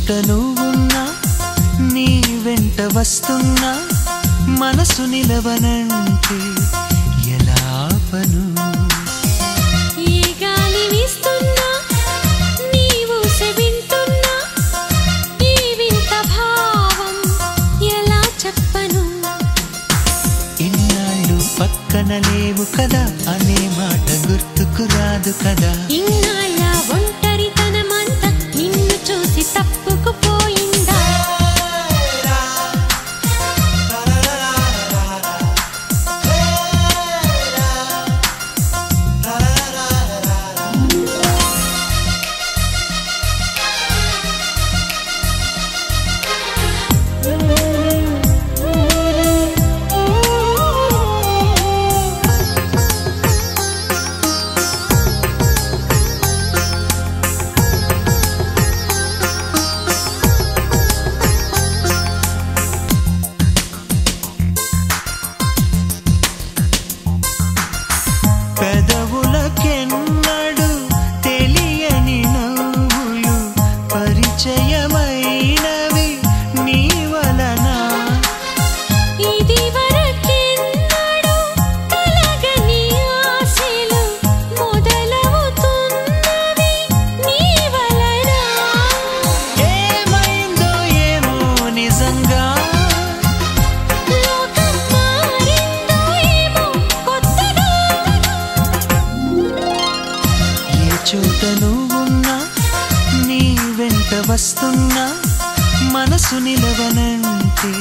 చోట నువ్వున్నా నీ వెంట వస్తున్నా మనసు నిలవనంటే ఎలా ఆపను ఏ గాలి వీస్తున్నా నీవు వింటున్నా ఈ వింత భావం ఎలా చెప్పను ఇన్నాళ్ళు పక్కన లేవు కదా అనే మాట గుర్తుకు రాదు కదా ఇన్నాళ్ళ ఒంటరితనమంతా నిన్ను చూసి తప్పుకుపోయిందా పెదవులకెన్నడు తెలియని నవ్వులు పరిచయమైనవి నీ వలన ఇది వరకెన్నడూ కలగని ఆశలు మొదలవుతున్నవి నీ వలన ఏమైందో ఏమో నిజంగా లోకం మారిందో ఏమో కొత్తగా ఏ చోట నువ్వున్నా నీ వెంట వస్తున్నా మనసు నిలవనంటే